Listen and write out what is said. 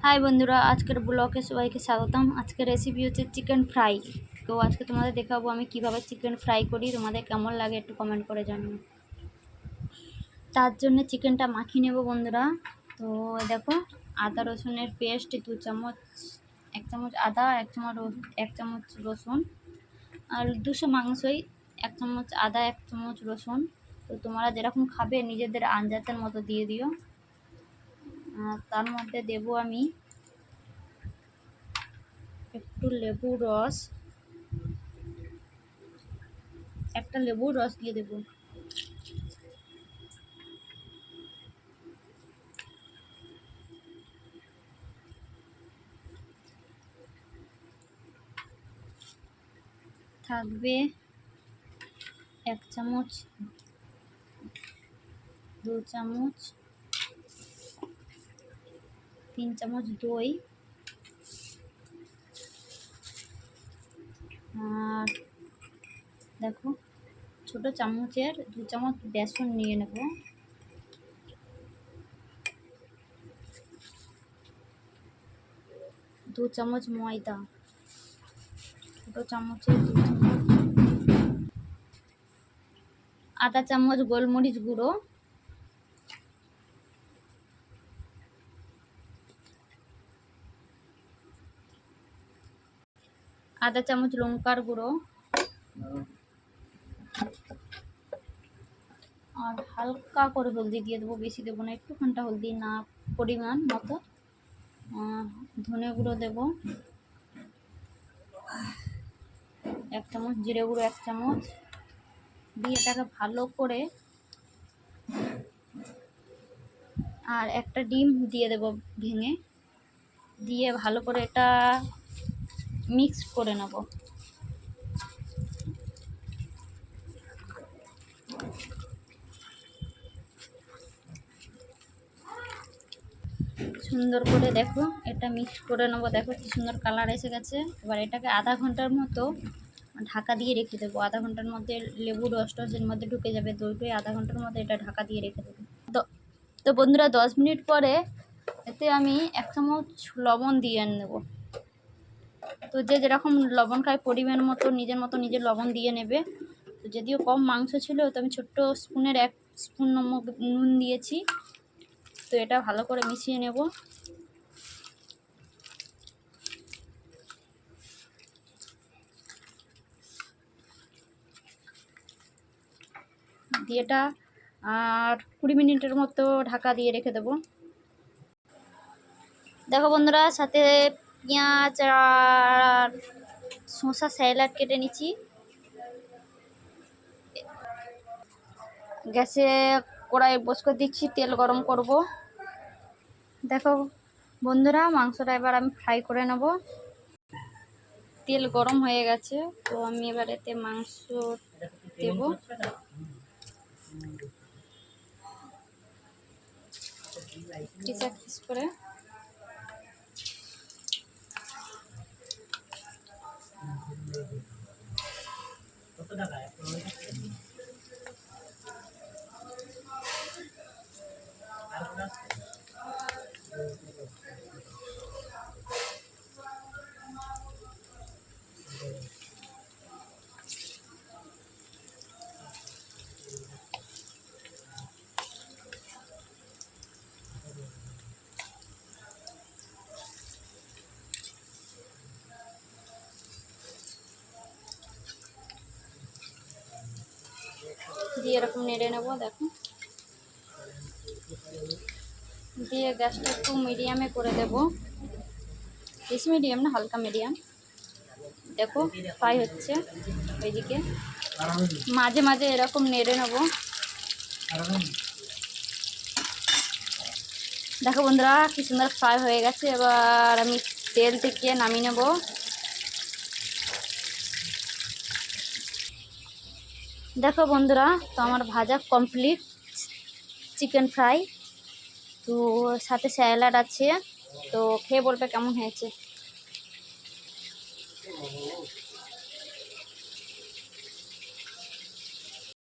High বন্ধুরা, আজকের ব্লগে সবাইকে স্বাগতম। আজকের রেসিপি হচ্ছে চিকেন ফ্রাই। তো আজকে তোমাদের দেখাবো আমি কিভাবে চিকেন ফ্রাই করি। তোমাদের কেমন লাগে একটু কমেন্ট করে জানিও। তার জন্য চিকেনটা মাখিয়ে নেব বন্ধুরা। তো দেখো, আদা রসুনের পেস্ট 2 চামচ, 1 চামচ আদা, 1 চামচ রসুন, আর 200 মাংসই 1 চামচ আদা, 1 চামচ রসুন। তো তোমরা যেরকম খাবে নিজেদের আন্দাজের মতো দিয়ে দিও। তার মধ্যে দেব আমি একটু লেবুর রস, একটা লেবুর রস দিয়ে দেব। থাকবে 1 চামচ, 2 চামচ, 3 চামচ দই, আর দেখো ছোট চামচের 2 চামচ বেসন নিয়ে নেব। দু চামচ ময়দা, ছোট চামচের 2 চামচ, আধা চামচ গোলমরিচ গুঁড়ো, আধা চামচ লঙ্কার গুঁড়ো, আর হালকা করে হলদি দিয়ে দেবো, বেশি দেবো না, একটুখানটা হলদি, না পরিমাণ মতো। ধনে গুঁড়ো দেব 1 চামচ, জিরে গুঁড়ো 1 চামচ দিয়ে এটাকে ভালো করে, আর একটা ডিম দিয়ে দেব ভেঙে, দিয়ে ভালো করে এটা মিক্স করে নেব। সুন্দর করে দেখো এটা মিক্স করে নেবো। দেখো কি সুন্দর কালার এসে গেছে। এবার এটাকে আধা ঘন্টার মতো ঢাকা দিয়ে রেখে দেবো। আধা ঘন্টার মধ্যে লেবু রসটা এর মধ্যে ঢুকে যাবে, দইটাই আধা ঘন্টার মধ্যে এটা ঢাকা দিয়ে রেখে দেবো। তো বন্ধুরা 10 মিনিট পরে এতে আমি 1 চামচ লবণ দিয়ে নেব। তো যে যেরকম লবণ খায় পরিমাণ মতো নিজের লবণ দিয়ে নেবে। তো যদিও কম মাংস ছিল তো আমি ছোট্ট স্পুনের 1 স্পুন নুন দিয়েছি। তো এটা ভালো করে মিশিয়ে নেব। দিয়ে এটা আর 20 মিনিটের মতো ঢাকা দিয়ে রেখে দেব। দেখো বন্ধুরা, সাথে পেঁয়াজ আর শসা স্যালাড কেটে নিচ্ছি। গ্যাসে কড়াই বসিয়ে দিচ্ছি, তেল গরম করব। দেখো বন্ধুরা, মাংসটা এবার আমি ফ্রাই করে নেব। তেল গরম হয়ে গেছে, তো আমি এবার এতে মাংস দেব। পিস করে দিয়ে এরকম নেড়ে নেব। দেখো, দিয়ে গ্যাসটা একটু মিডিয়ামে করে দেব, বেশি মিডিয়াম না, হালকা মিডিয়াম। দেখো ফ্রাই হচ্ছে এইদিকে, মাঝে মাঝে এরকম নেড়ে নেব। দেখো বন্ধুরা কি সুন্দর ফ্রাই হয়ে গেছে। এবার আমি তেল থেকে নামিয়ে নেব। দেখো বন্ধুরা, তো আমার ভাজা কমপ্লিট চিকেন ফ্রাই। তো সাথে স্যালাড আছে, তো খেয়ে বলবে কেমন হয়েছে।